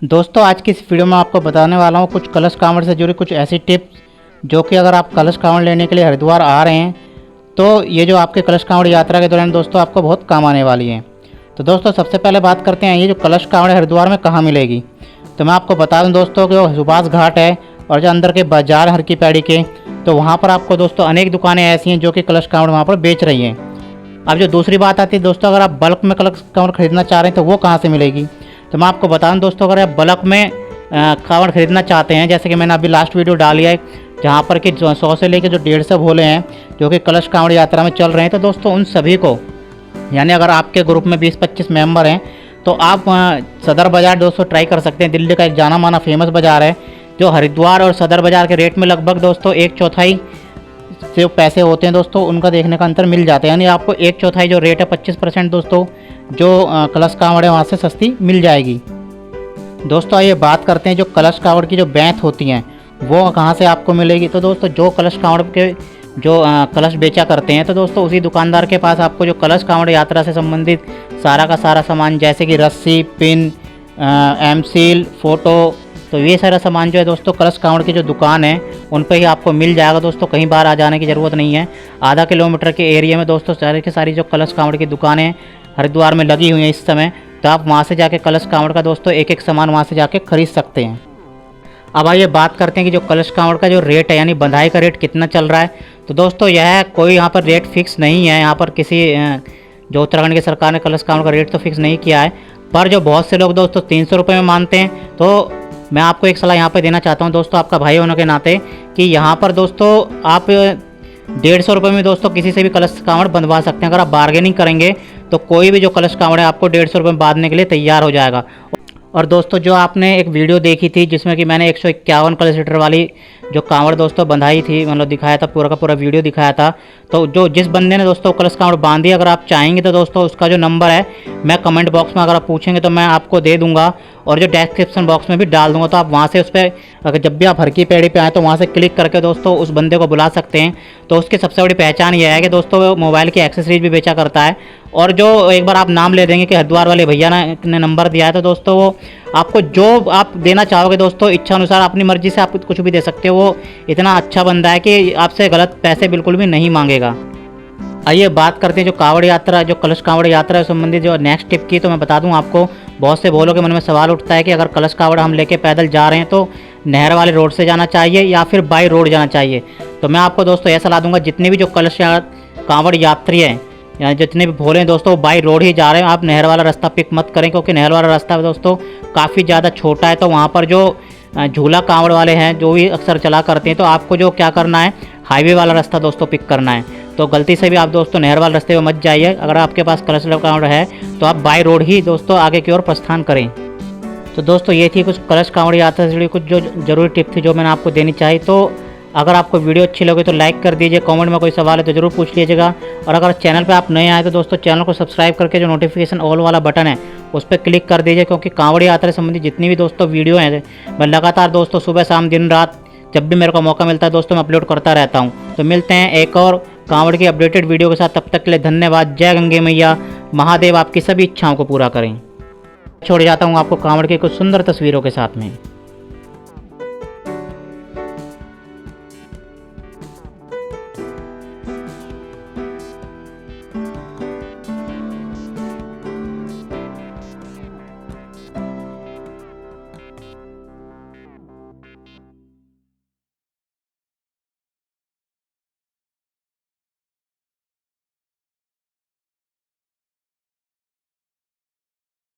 दोस्तों आज की इस वीडियो में आपको बताने वाला हूँ कुछ कलश कांवड़ से जुड़ी कुछ ऐसी टिप्स जो कि अगर आप कलश कांवड़ लेने के लिए हरिद्वार आ रहे हैं तो ये जो आपके कलश कांवड़ यात्रा के दौरान दोस्तों आपको बहुत काम आने वाली है। तो दोस्तों सबसे पहले बात करते हैं ये जो कलश कांवड़ हरिद्वार में कहाँ मिलेगी। तो मैं आपको बता दूँ दोस्तों कि वो सुभाष घाट है और जो अंदर के बाजार हर की पैड़ी के, तो वहाँ पर आपको दोस्तों अनेक दुकानें ऐसी हैं जो कि कलश कांवड़ वहाँ पर बेच रही हैं। अब जो दूसरी बात आती है दोस्तों, अगर आप बल्क में कलश कांवड़ खरीदना चाह रहे हैं तो वो कहाँ से मिलेगी। तो मैं आपको बता दूं दोस्तों, अगर आप बल्क में कांवड़ खरीदना चाहते हैं, जैसे कि मैंने अभी लास्ट वीडियो डाली है जहाँ पर कि 100 से लेकर जो 150 भोले हैं जो कि कलश कांवड़ यात्रा में चल रहे हैं, तो दोस्तों उन सभी को, यानी अगर आपके ग्रुप में 20-25 मेंबर हैं तो आप सदर बाज़ार दोस्तों ट्राई कर सकते हैं। दिल्ली का एक जाना माना फेमस बाज़ार है जो हरिद्वार और सदर बाज़ार के रेट में लगभग दोस्तों 1/4 जो पैसे होते हैं दोस्तों उनका देखने का अंतर मिल जाता है। यानी आपको 1/4 जो रेट है 25% दोस्तों जो कलश कांवड़ है वहाँ से सस्ती मिल जाएगी। दोस्तों आइए बात करते हैं जो कलश कांवड़ की जो बैंत होती हैं वो कहाँ से आपको मिलेगी। तो दोस्तों जो कलश कांवड़ के जो कलश बेचा करते हैं तो दोस्तों उसी दुकानदार के पास आपको जो कलश कांवड़ यात्रा से संबंधित सारा का सारा सामान, जैसे कि रस्सी, पिन, एम सील, फ़ोटो, तो ये सारा सामान जो है दोस्तों कलश कांवड़ की जो दुकान है उन पर ही आपको मिल जाएगा। दोस्तों कहीं बाहर आ जाने की ज़रूरत नहीं है। आधा किलोमीटर के एरिया में दोस्तों सारी की सारी जो कलश कांवड़ की दुकानें हरिद्वार में लगी हुई हैं इस समय, तो आप वहाँ से जाके कलश कांवड़ का दोस्तों एक एक सामान वहाँ से जाके खरीद सकते हैं। अब आइए बात करते हैं कि जो कलश कांवड़ का जो रेट है यानी बंधाई का रेट कितना चल रहा है। तो दोस्तों यह कोई यहाँ पर रेट फिक्स नहीं है। यहाँ पर किसी जो उत्तराखंड की सरकार ने कलश कांवड़ का रेट तो फिक्स नहीं किया है, पर जो बहुत से लोग दोस्तों 300 रुपये में मानते हैं, तो मैं आपको एक सलाह यहाँ पे देना चाहता हूँ दोस्तों आपका भाई होने के नाते, कि यहाँ पर दोस्तों आप 150 रुपये में दोस्तों किसी से भी कलश कांवड़ बंधवा सकते हैं। अगर आप बार्गेनिंग करेंगे तो कोई भी जो कलश कांवड़ है आपको 150 रुपये में बांधने के लिए तैयार हो जाएगा। और दोस्तों जो आपने एक वीडियो देखी थी जिसमें कि मैंने 151 कलश लीटर वाली जो कांवड़ दोस्तों बंधाई थी, मतलब दिखाया था, पूरा का पूरा वीडियो दिखाया था, तो जो जिस बंदे ने दोस्तों कलश कांवड़ बांधी, अगर आप चाहेंगे तो दोस्तों उसका जो नंबर है मैं कमेंट बॉक्स में अगर आप पूछेंगे तो मैं आपको दे दूंगा और जो डिस्क्रिप्शन बॉक्स में भी डाल दूंगा। तो आप वहाँ से उस पर अगर जब भी आप हर की पैड़ी पे आए तो वहाँ से क्लिक करके दोस्तों उस बंदे को बुला सकते हैं। तो उसकी सबसे बड़ी पहचान यह है कि दोस्तों वो मोबाइल की एक्सेसरीज भी बेचा करता है, और जो एक बार आप नाम ले देंगे कि हरिद्वार वाले भैया ने नंबर दिया है, तो दोस्तों वो आपको जो आप देना चाहोगे दोस्तों इच्छा अनुसार अपनी मर्जी से आप कुछ भी दे सकते हो। वो इतना अच्छा बंदा है कि आपसे गलत पैसे बिल्कुल भी नहीं मांगेगा। आइए बात करते हैं जो कांवड़ यात्रा, जो कलश कांवड़ यात्रा से संबंधित जो नेक्स्ट टिप की। तो मैं बता दूं आपको, बहुत से भोलों के मन में सवाल उठता है कि अगर कलश कांवड़ हम लेके पैदल जा रहे हैं तो नहर वाले रोड से जाना चाहिए या फिर बाई रोड जाना चाहिए। तो मैं आपको दोस्तों यह सलाह दूंगा, जितने भी जो कलश कांवड़ यात्री हैं या जितने भी भोले हैं दोस्तों बाई रोड ही जा रहे हैं, आप नहर वाला रास्ता पिक मत करें, क्योंकि नहर वाला रास्ता दोस्तों काफ़ी ज़्यादा छोटा है। तो वहाँ पर जो झूला कांवड़ वाले हैं जो भी अक्सर चला करते हैं, तो आपको जो क्या करना है हाईवे वाला रास्ता दोस्तों पिक करना है। तो गलती से भी आप दोस्तों नहर वाले रास्ते में मत जाइए। अगर आपके पास कलश कांवड़ है तो आप बाई रोड ही दोस्तों आगे की ओर प्रस्थान करें। तो दोस्तों ये थी कुछ कलश कांवड़ यात्रा से जुड़ी कुछ जो जरूरी टिप थी जो मैंने आपको देनी चाहिए। तो अगर आपको वीडियो अच्छी लगे तो लाइक कर दीजिए, कमेंट में कोई सवाल है तो ज़रूर पूछ लीजिएगा, और अगर चैनल पे आप नए आए तो दोस्तों चैनल को सब्सक्राइब करके जो नोटिफिकेशन ऑल वाला बटन है उस पर क्लिक कर दीजिए, क्योंकि कांवड़ यात्रा से संबंधित जितनी भी दोस्तों वीडियो हैं मैं लगातार दोस्तों सुबह शाम दिन रात जब भी मेरे को मौका मिलता है दोस्तों मैं अपलोड करता रहता हूँ। तो मिलते हैं एक और कांवड़ की अपडेटेड वीडियो के साथ, तब तक के लिए धन्यवाद। जय गंगे मैया, महादेव आपकी सभी इच्छाओं को पूरा करें। छोड़ जाता हूँ आपको कांवड़ की कुछ सुंदर तस्वीरों के साथ में।